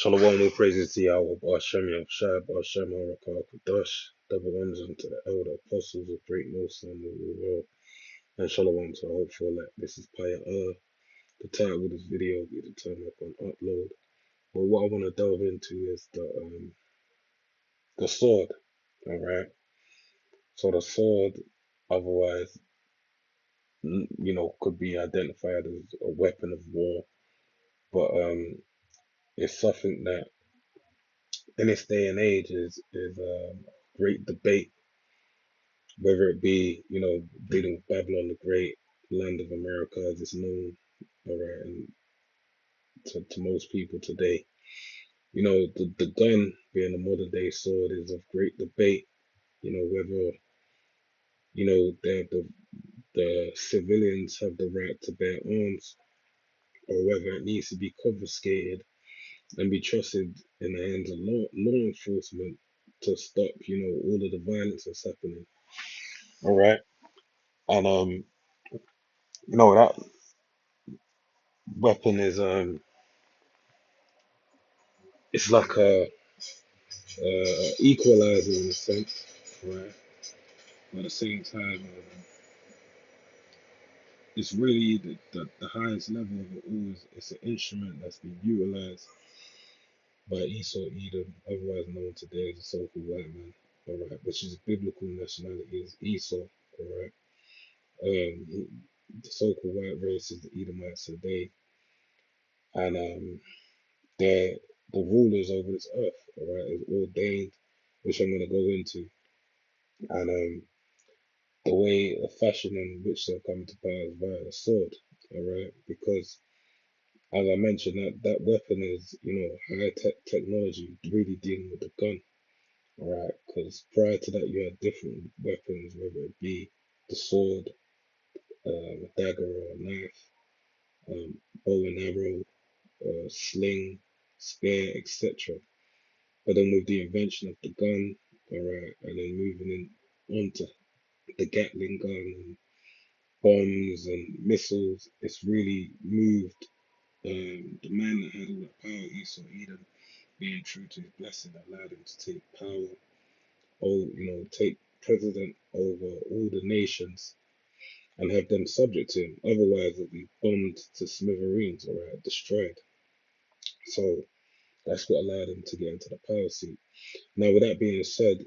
Shalom, all praises to Yahweh, Ba'ashem, Yahushua, Ba'ashem, Harakah, Kadosh, double honors unto the elder apostles of great most and the world, and Shalom to the hopeful elect. This is Paya The title of this video will be determined upon upload. But what I want to delve into is the sword, alright? So the sword, otherwise, could be identified as a weapon of war, but it's something that in this day and age is great debate, whether it be, dealing with Babylon the Great, land of America as it's known, all right, and to most people today. The gun being a modern day sword is of great debate, whether, the civilians have the right to bear arms or whether it needs to be confiscated and be trusted in the hands of law enforcement to stop, all of the violence that's happening. All right. And that weapon is it's like a equalizer in a sense, right? But at the same time, it's really the highest level of it all. It's an instrument that's been utilized by Esau Edom, otherwise known today as the so-called white man, all right, which is biblical nationality is Esau, all right. The so-called white race is the Edomites today, and they're the rulers over this earth, all right, is ordained, which I'm gonna go into, and the way, the fashion in which they'll come to power is via the sword, all right, because as I mentioned, that weapon is, high tech technology, really dealing with the gun. All right, because prior to that, you had different weapons, whether it be the sword, a dagger or a knife, bow and arrow, sling, spear, etc. But then with the invention of the gun, all right, and then moving in onto the Gatling gun and bombs and missiles, it's really moved. The man that had all that power, Esau Edom, being true to his blessing, allowed him to take power, take president over all the nations and have them subject to him. Otherwise, it'll be bombed to smithereens or destroyed. So that's what allowed him to get into the power seat. Now, with that being said,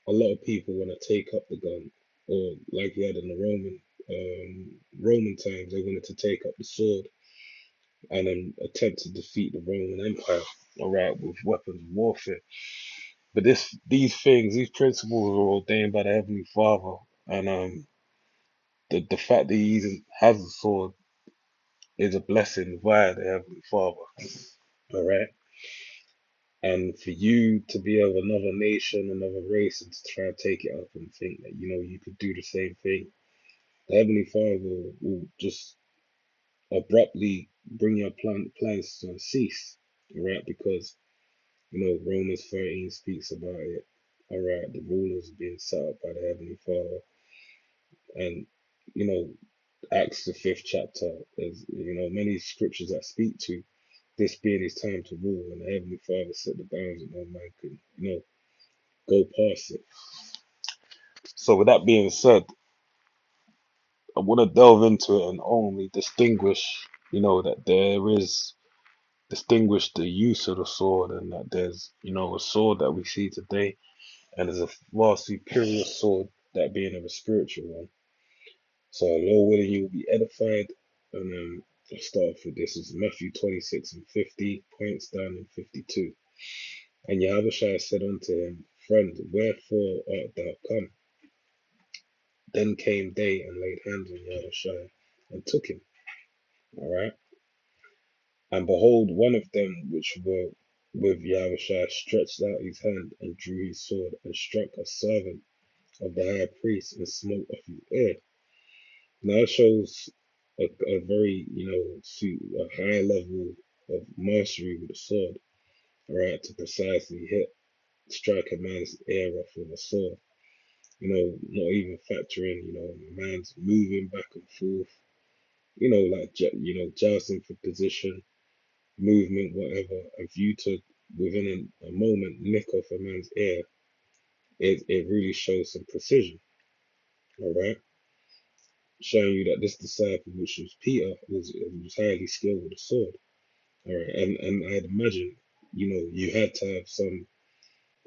a lot of people want to take up the gun, or like he had in the Roman times, they wanted to take up the sword and then attempt to defeat the Roman Empire, all right, with weapons of warfare. But these principles are ordained by the Heavenly Father, and the fact that he even has a sword is a blessing via the Heavenly Father. All right. And for you to be of another nation, another race, and to try and take it up and think that, you could do the same thing, the Heavenly Father will just abruptly bring your plans to a cease. All right. Because, Romans 13 speaks about it. All right. The rulers being set up by the Heavenly Father. And, you know, Acts the fifth chapter, there's many scriptures that speak to this being his time to rule, and the Heavenly Father set the bounds and no man could, go past it. So with that being said, I want to delve into it and only distinguish, that there is distinguish the use of the sword, and that there's, a sword that we see today, and there's a far superior sword, that being of a spiritual one. So, Lord willing, you will be edified. And I'll start off with this. It's Matthew 26 and 50, points down in 52. And Yahushua said unto him, Friend, wherefore art thou come? Then came they and laid hands on Yahushua and took him. All right. And behold, one of them which were with Yahushua stretched out his hand and drew his sword and struck a servant of the high priest and smote off his ear. Now it shows a very, a high level of mastery with a sword, all right, to precisely strike a man's ear off with a sword. Not even factoring, man's moving back and forth, like, jousting for position, movement, whatever, and for you to within a moment nick off a man's ear, it really shows some precision, all right? Showing you that this disciple, which was Peter, was highly skilled with the sword, all right? And I'd imagine, you had to have some,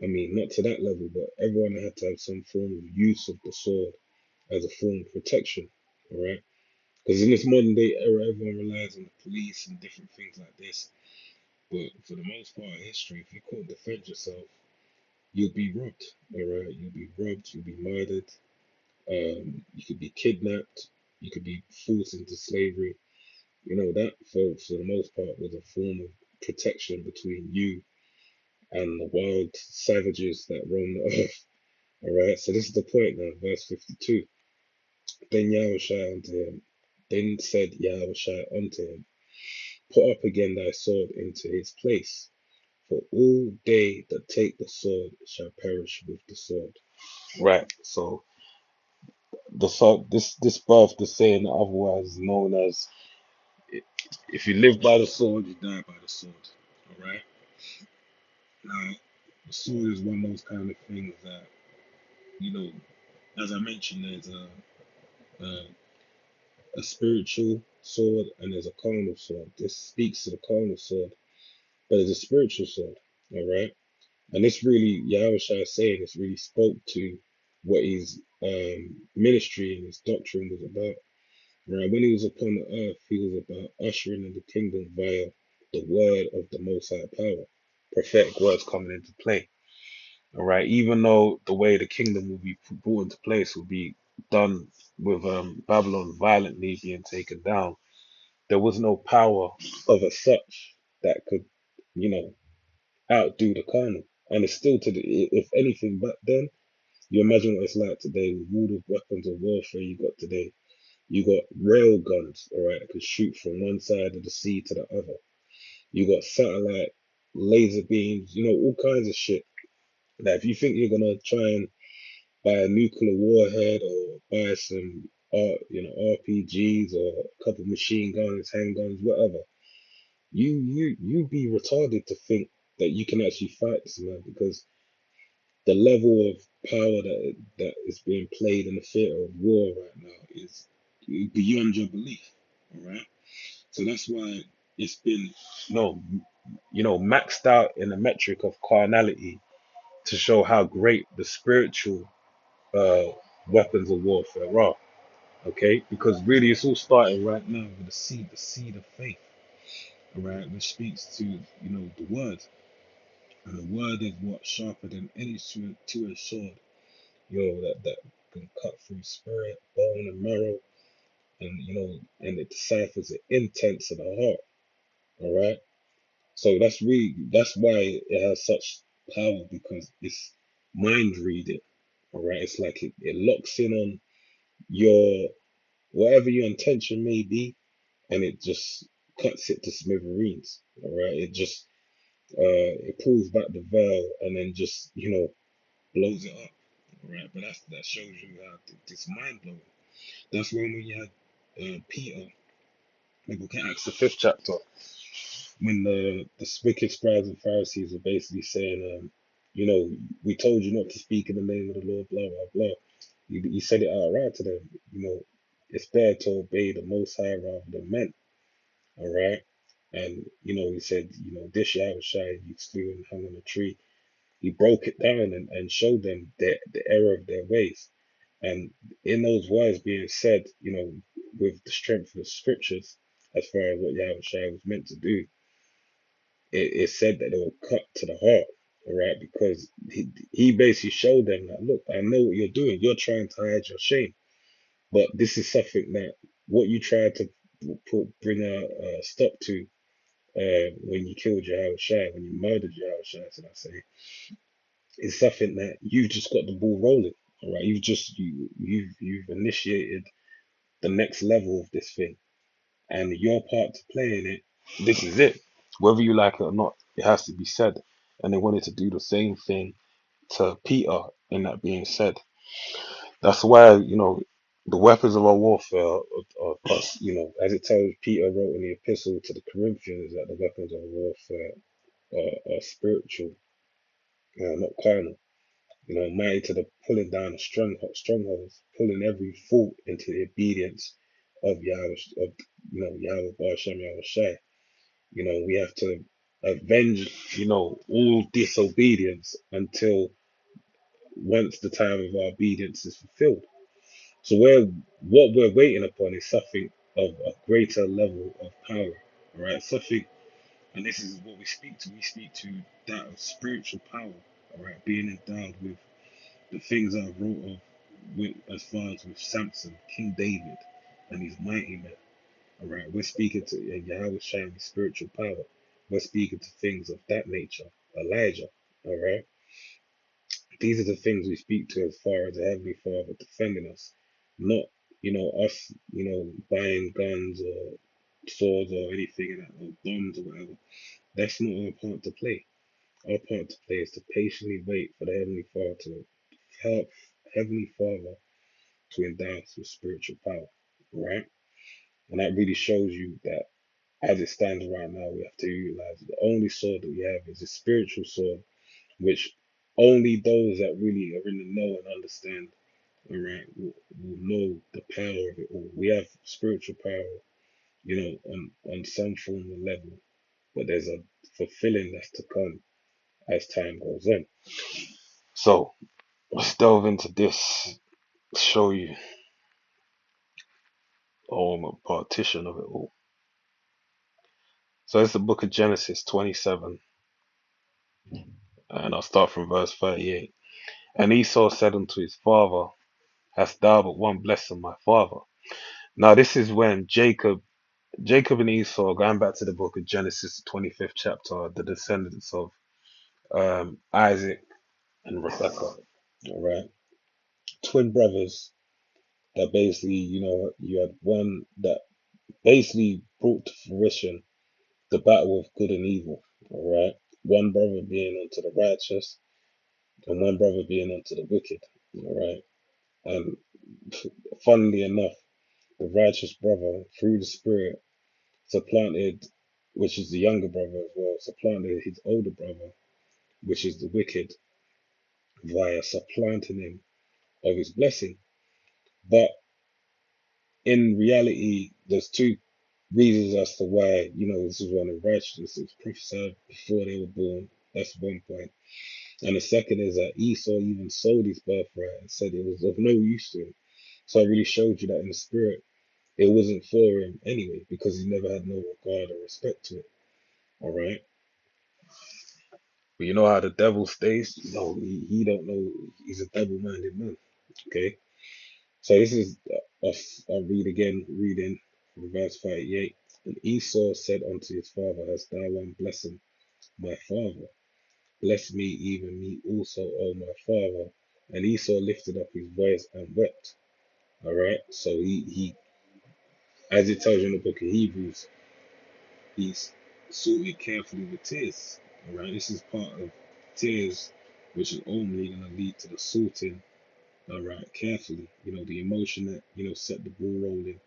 I mean, not to that level, but everyone had to have some form of use of the sword as a form of protection, all right? Because in this modern day era, everyone relies on the police and different things like this. But for the most part of history, if you can't defend yourself, you'll be robbed. All right, you'll be robbed. You'll be murdered. You could be kidnapped. You could be forced into slavery. That for the most part was a form of protection between you and the wild savages that roam the earth. All right. So this is the point now, verse 52. Then Yahushua unto him. Then said Yahushua unto him, put up again thy sword into his place, for all they that take the sword shall perish with the sword. Right. So the sword, this birth, the saying otherwise known as, if you live by the sword, you die by the sword. All right. Now, the sword is one of those kind of things that, you know, as I mentioned, there's a spiritual sword and there's a carnal sword. This speaks to the carnal sword, but it's a spiritual sword. All right. And this really, Yahushua is saying, this really spoke to what his ministry and his doctrine was about. Right? When he was upon the earth, he was about ushering in the kingdom via the word of the Most High power. Prophetic words coming into play. All right. Even though the way the kingdom will be brought into place will be done with Babylon violently being taken down, there was no power of a such that could, you know, outdo the carnal. And it's still if anything, back then, you imagine what it's like today with all the weapons of warfare you got today. You got rail guns, all right, that could shoot from one side of the sea to the other. You got satellite laser beams, all kinds of shit. That if you think you're gonna try and buy a nuclear warhead or buy some, RPGs or a couple machine guns, handguns, whatever, you be retarded to think that you can actually fight this man because the level of power that is being played in the theater of war right now is beyond your belief. All right, so that's why it's been no, maxed out in the metric of carnality to show how great the spiritual uh, weapons of warfare are. Okay, because really it's all starting right now with the seed of faith. All right, which speaks to the word, and the word is what sharper than any two-edged sword. That can cut through spirit, bone, and marrow, and and it deciphers the intents of the heart. All right. So that's why it has such power because it's mind reading. All right. It's like it locks in on your whatever your intention may be, and it just cuts it to smithereens. All right. It pulls back the veil and then just blows it up. All right. But that shows you how it's mind blowing. That's when you had Peter, maybe we can Acts the fifth chapter, when the wicked scribes and Pharisees were basically saying, we told you not to speak in the name of the Lord, blah blah blah. You said it outright to them. It's better to obey the Most High rather than men. All right, and he said, this Yahushua you slew and hung on a tree. He broke it down and showed them the error of their ways. And in those words being said, with the strength of the scriptures, as far as what Yahushua was meant to do, it said that they were cut to the heart, all right? Because he basically showed them that, look, I know what you're doing. You're trying to hide your shame. But this is something that what you tried to bring a stop to when you killed Yahushua, when you murdered Yahushua, should I say, is something that you've just got the ball rolling. All right, you've initiated the next level of this thing, and your part to play in it. This is it. Whether you like it or not, it has to be said. And they wanted to do the same thing to Peter. In that being said, that's why the weapons of our warfare as it tells Peter wrote in the epistle to the Corinthians, that the weapons of warfare. are spiritual, not carnal. Mighty to the pulling down of strongholds, pulling every thought into the obedience of Yahweh, of Yahweh Bashem Yahweh Shai. We have to avenge, all disobedience until once the time of our obedience is fulfilled. So what we're waiting upon is something of a greater level of power, all right? Something, and this is what we speak to. We speak to that of spiritual power, all right? Being endowed with the things I wrote of, as far as with Samson, King David, and his mighty men. All right, we're speaking to Yahweh showing spiritual power. We're speaking to things of that nature. Elijah. All right, these are the things we speak to as far as the Heavenly Father defending us, not us, buying guns or swords or anything like that, or bombs or whatever. That's not our part to play. Our part to play is to patiently wait for the Heavenly Father to help Heavenly Father to endow us with spiritual power, right? And that really shows you that as it stands right now, we have to utilize the only sword that we have is a spiritual sword, which only those that really are in the know and understand, all right, will know the power of it all. We have spiritual power, on some form of level, but there's a fulfilling that's to come as time goes on. So let's delve into this, show you a partition of it all. So it's the book of Genesis 27, and I'll start from verse 38. And Esau said unto his father, hast thou but one blessing, my father? Now this is when Jacob and Esau, going back to the book of Genesis, the 25th chapter, are the descendants of Isaac and Rebekah. All right, twin brothers that basically, you had one that basically brought to fruition the battle of good and evil. All right, one brother being unto the righteous and one brother being unto the wicked. All right, and funnily enough, the righteous brother through the Spirit supplanted, which is the younger brother as well, supplanted his older brother, which is the wicked, via supplanting him of his blessing. But in reality, there's two reasons as to why, this is one of righteousness. It's prophesied before they were born. That's one point. And the second is that Esau even sold his birthright and said it was of no use to him. So I really showed you that in the spirit, it wasn't for him anyway, because he never had no regard or respect to it. All right. But you know how the devil stays? He don't know. He's a double-minded man. Okay. So this is I'll read again, reading from verse 38. And Esau said unto his father, hast thou one blessing, my father? Bless me, even me also, O my father. And Esau lifted up his voice and wept. All right. So he as it tells you in the book of Hebrews, he's sorted carefully with tears. All right. This is part of tears, which is only going to lead to the sorting. All right, carefully. The emotion that set the ball rolling,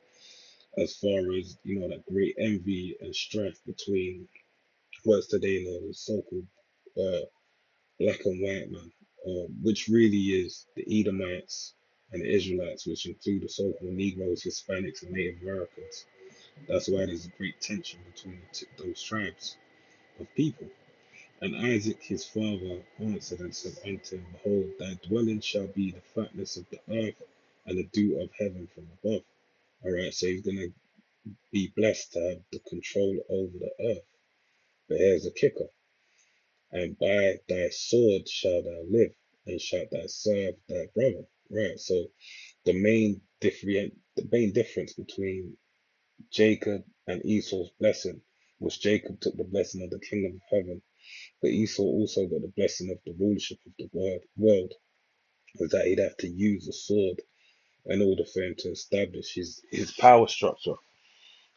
as far as that great envy and strife between what's today known as so-called uh, black and white man, which really is the Edomites and the Israelites, which include the so-called Negroes, Hispanics, and Native Americans. That's why there's a great tension between those tribes of people. And Isaac his father answered and said unto him, behold, thy dwelling shall be the fatness of the earth and the dew of heaven from above. All right, so he's gonna be blessed to have the control over the earth. But here's the kicker: and by thy sword shalt thou live, and shalt thou serve thy brother. Right. So the main difference between Jacob and Esau's blessing was Jacob took the blessing of the kingdom of heaven, but Esau also got the blessing of the rulership of the world, was that he'd have to use the sword in order for him to establish his power structure.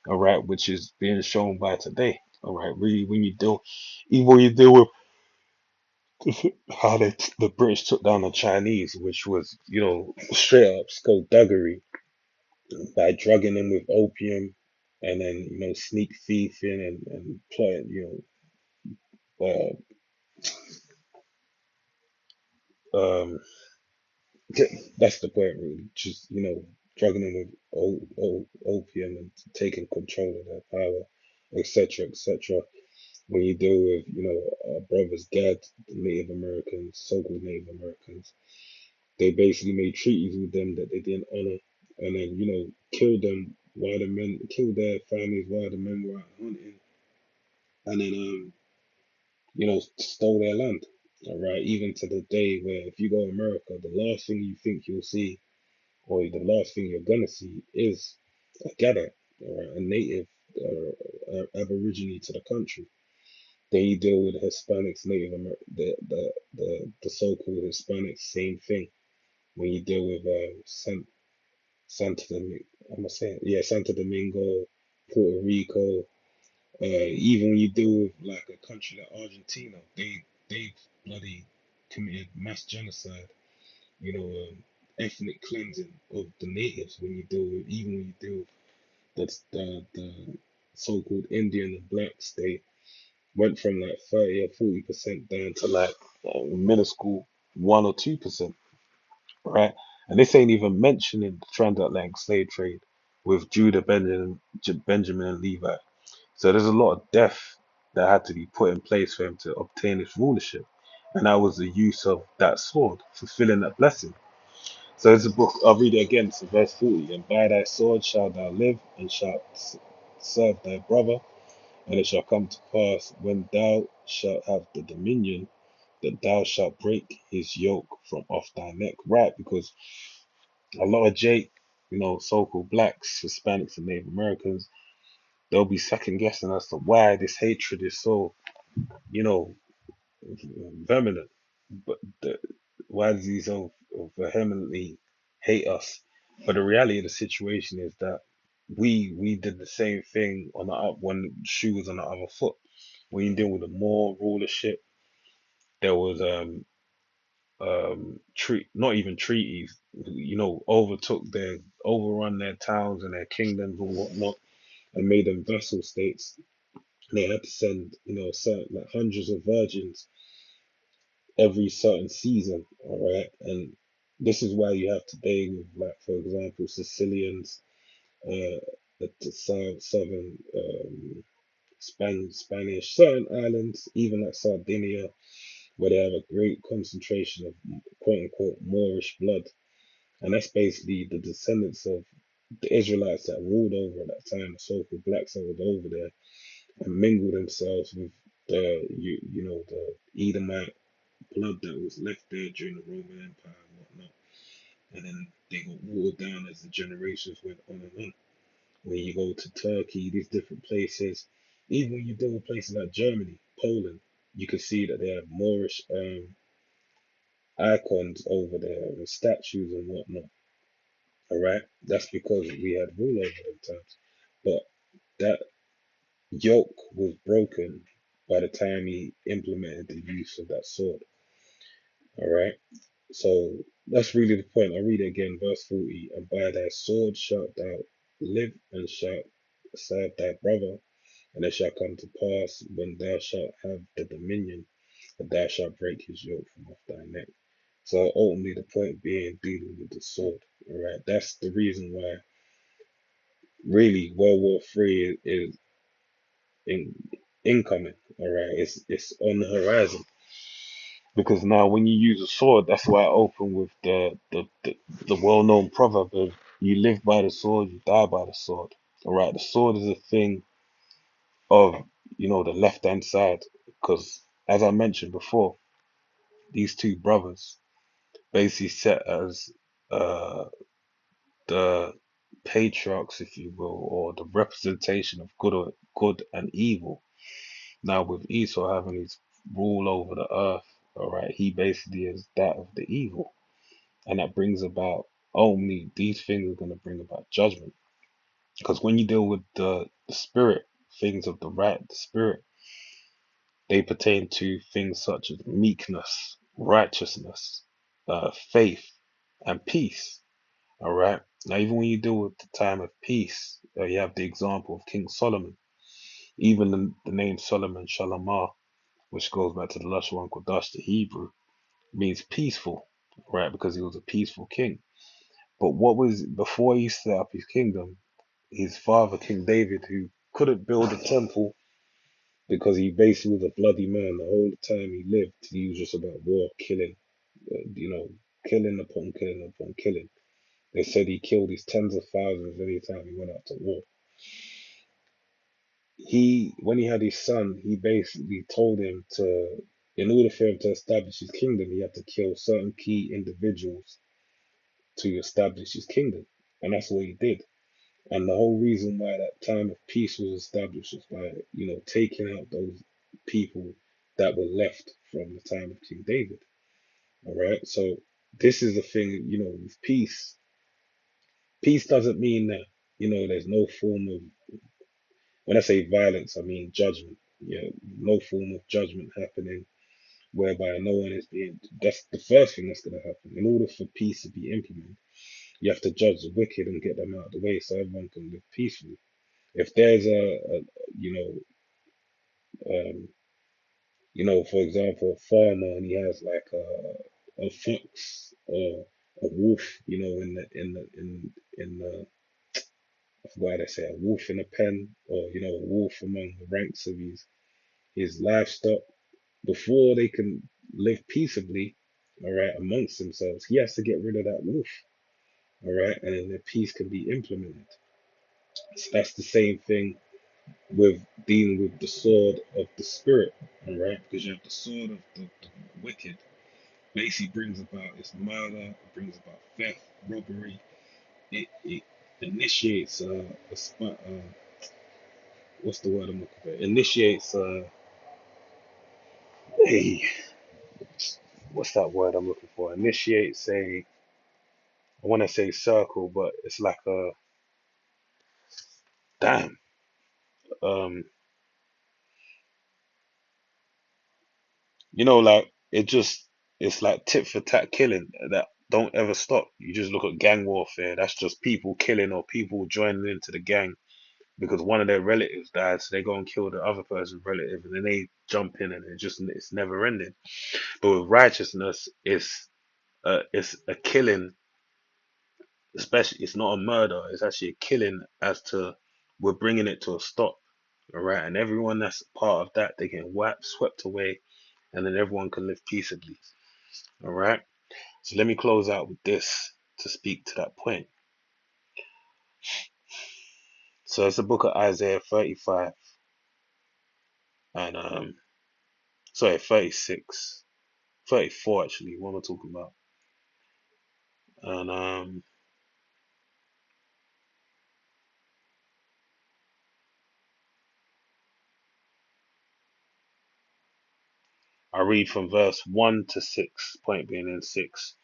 All right, which is being shown by today. All right, really, even when you deal with how the British took down the Chinese, which was straight up skullduggery by drugging them with opium, and then sneak thieving and plotting uh, um, that's the point really. Just drugging them with opium and taking control of their power, etc., etc. When you deal with our brothers, Gad, the Native Americans, so-called Native Americans, they basically made treaties with them that they didn't honor, and then killed them while the men killed their families while the men were out hunting, and then stole their land. All right, even to the day where if you go to America, the last thing you think you'll see, or the last thing you're gonna see, is a Gadat, all right, a native aborigine to the country. Then you deal with Hispanics, the so-called Hispanics, same thing. When you deal with Santa Domingo, I'm gonna say it, yeah, Santo Domingo, Puerto Rico, even when you deal with like a country like Argentina, they bloody committed mass genocide, ethnic cleansing of the natives. When you deal with even when you deal with the so-called Indian and blacks, they went from like 30 or 40% down to like minuscule 1 or 2%, right? And this ain't even mentioning the transatlantic slave trade with Benjamin and Levi. So there's a lot of death that had to be put in place for him to obtain his rulership. And that was the use of that sword, fulfilling that blessing. So it's a book, I'll read it again. So verse 40, and by thy sword shalt thou live, and shalt serve thy brother, and it shall come to pass when thou shalt have the dominion that thou shalt break his yoke from off thy neck. Right, because a lot of so-called blacks, Hispanics, and Native Americans, they'll be second guessing as to why this hatred is so, you know, vehement. But why does he so vehemently hate us? But the reality of the situation is that we did the same thing on the up when the shoe was on the other foot. When you deal with the more rulership, there was not even treaties, overrun their towns and their kingdoms and whatnot, and made them vassal states. And they had to send, certain like hundreds of virgins every certain season, all right? And this is why you have today with, like, for example, Sicilians, uh, the southern Spanish, certain islands, even like Sardinia, where they have a great concentration of quote unquote Moorish blood. And that's basically the descendants of the Israelites that ruled over at that time, the so-called blacks that was over there, and mingled themselves with the Edomite blood that was left there during the Roman Empire and whatnot. And then they got watered down as the generations went on and on. When you go to Turkey, these different places, even when you deal with places like Germany, Poland, you can see that they have Moorish icons over there and statues and whatnot. All right, that's because we had rule over them times. But that yoke was broken by the time he implemented the use of that sword. All right. So that's really the point. I read it again, verse 40. And by thy sword shalt thou live, and shalt serve thy brother, and it shall come to pass when thou shalt have the dominion that thou shalt break his yoke from off thy neck. So ultimately, the point being dealing with the sword. All right. That's the reason why really World War III is in, incoming. All right. It's on the horizon. Because now, when you use a sword, that's why I open with the well-known proverb of "You live by the sword, you die by the sword." All right, the sword is a thing of the left-hand side, because as I mentioned before, these two brothers basically set as uh, the patriarchs, if you will, or the representation of good and evil. Now, with Esau having his rule over the earth, all right, he basically is that of the evil. And that brings about only these things are going to bring about judgment. Because when you deal with the spirit, things of the spirit, they pertain to things such as meekness, righteousness, faith, and peace. All right. Now, even when you deal with the time of peace, you have the example of King Solomon. Even the name Solomon, Shalamar, which goes back to the Lashon Kodash, the Hebrew, means peaceful, right? Because he was a peaceful king. But what was before he set up his kingdom, his father, King David, who couldn't build a temple because he basically was a bloody man the whole time he lived. He was just about war, killing, killing upon killing upon killing. They said he killed his tens of thousands any time he went out to war. When he had his son, he basically told him to, in order for him to establish his kingdom, he had to kill certain key individuals to establish his kingdom. And that's what he did. And the whole reason why that time of peace was established was by, taking out those people that were left from the time of King David. All right. So this is the thing, with peace. Peace doesn't mean that, there's no form of, when I say violence, I mean judgment. Yeah, no form of judgment happening whereby no one is being, that's the first thing that's going to happen. In order for peace to be implemented, you have to judge the wicked and get them out of the way so everyone can live peacefully. If there's you um, for example, a farmer and he has like a fox or a wolf, in the I forgot how to say, a wolf in a pen, or a wolf among the ranks of his livestock. Before they can live peaceably, all right, amongst themselves, he has to get rid of that wolf, all right, and then the peace can be implemented. So that's the same thing with dealing with the sword of the spirit, all right, because you have the sword of the wicked, basically brings about its murder, it brings about theft, robbery, it initiates what's the word I'm looking for? Initiates a what's that word I'm looking for? Initiates a, I want to say circle, but it's like a damn. Um, like it's like tit for tat killing that don't ever stop. You just look at gang warfare. That's just people killing or people joining into the gang because one of their relatives died, so they go and kill the other person's relative, and then they jump in, and it's never ending. But with righteousness, it's a killing, especially it's not a murder. It's actually a killing as to we're bringing it to a stop, all right, and everyone that's part of that they get whacked, swept away, and then everyone can live peaceably, all right. So let me close out with this to speak to that point. So it's the book of Isaiah 35 and sorry 36, 34 actually. What am I talking about? And I read from verse 1 to 6, point being in 6.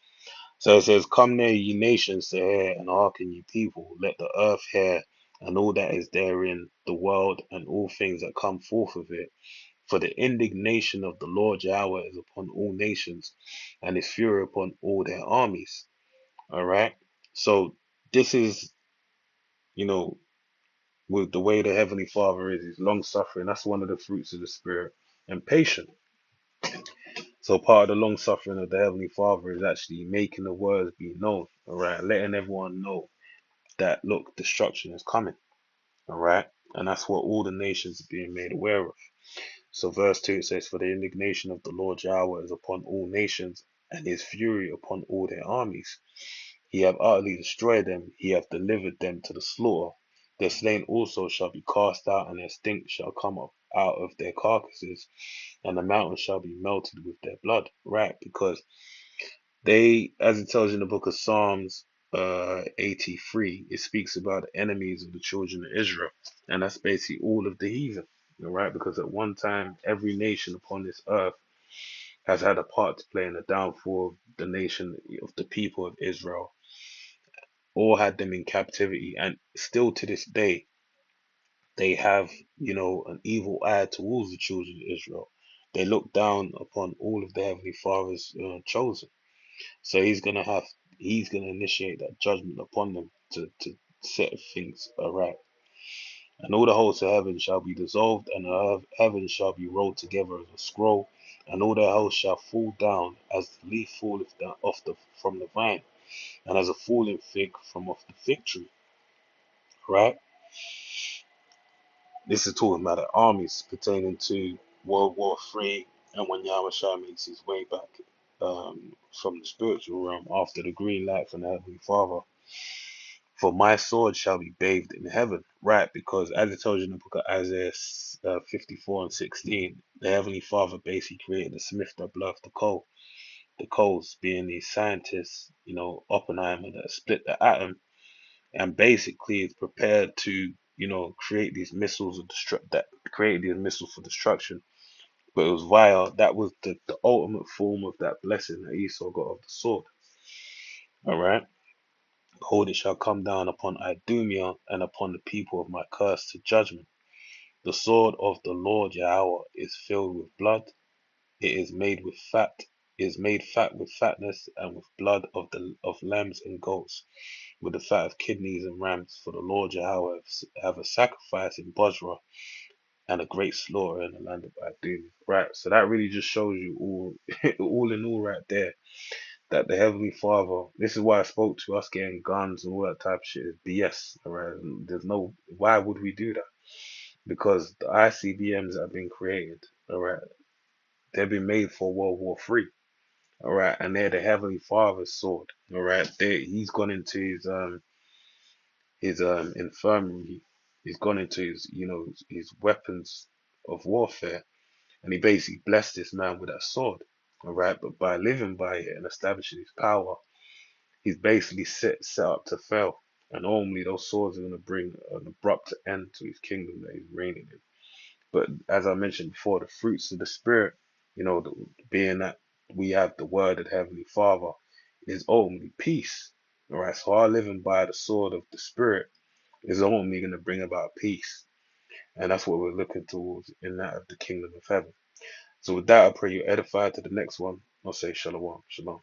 So it says, come near, ye nations, to hear, and hearken, ye people. Let the earth hear, and all that is therein, the world, and all things that come forth of it. For the indignation of the Lord Yahweh is upon all nations, and his fury upon all their armies. All right. So this is, you know, with the way the Heavenly Father is, he's long suffering. That's one of the fruits of the Spirit, and patient. So part of the long suffering of the Heavenly Father is actually making the words be known, all right, letting everyone know that look, destruction is coming, all right, and that's what all the nations are being made aware of. So verse 2 it says, for the indignation of the Lord Yahweh is upon all nations, and his fury upon all their armies. He hath utterly destroyed them, he hath delivered them to the slaughter. Their slain also shall be cast out, and their stink shall come up out of their carcasses, and the mountains shall be melted with their blood. Right, because they, as it tells you in the book of Psalms 83, it speaks about the enemies of the children of Israel. And that's basically all of the heathen. All right, because at one time, every nation upon this earth has had a part to play in the downfall of the nation of the people of Israel, or had them in captivity. And still to this day, they have, an evil eye towards the children of Israel. They look down upon all of the Heavenly Father's chosen. So he's gonna initiate that judgment upon them to set things aright. And all the hosts of heaven shall be dissolved, and the heaven shall be rolled together as a scroll, and all their hosts shall fall down as the leaf falleth down off from the vine, and as a falling fig from off the fig tree. Right? This is talking about the armies pertaining to World War III, and when Yahushua makes his way back from the spiritual realm after the green light from the Heavenly Father. For my sword shall be bathed in heaven, right? Because as it tells you in the book of Isaiah 54 and 16, the Heavenly Father basically created the smith that blows the coal. The coals being these scientists, Oppenheimer, that split the atom and basically is prepared to, create these missiles of that create these missiles for destruction. But it was that was the ultimate form of that blessing that Esau got of the sword. All right. Behold, it shall come down upon Idumea and upon the people of my curse to judgment. The sword of the Lord Yahweh is filled with blood. It is made with fat. It is made fat with fatness and with blood of lambs and goats, with the fat of kidneys and rams. For the Lord Yahweh have a sacrifice in Bozrah and a great slaughter in the land of Idumea. Right. So that really just shows you all, all in all, right there, that the Heavenly Father, this is why I spoke to us getting guns and all that type of shit is BS. All right, there's no, why would we do that? Because the ICBMs that have been created, all right, they've been made for World War III, all right, and they're the Heavenly Father's sword, all right. He's gone into his infirmary, he's gone into his his weapons of warfare, and he basically blessed this man with that sword, all right. But by living by it and establishing his power, he's basically set up to fail. And normally those swords are going to bring an abrupt end to his kingdom that he's reigning in. But as I mentioned before, the fruits of the Spirit, being that we have the word of the Heavenly Father, is ultimately peace. All right, so our living by the sword of the Spirit is only going to bring about peace. And that's what we're looking towards in that of the kingdom of heaven. So with that, I pray you're edified to the next one. I'll say shalom. Shalom.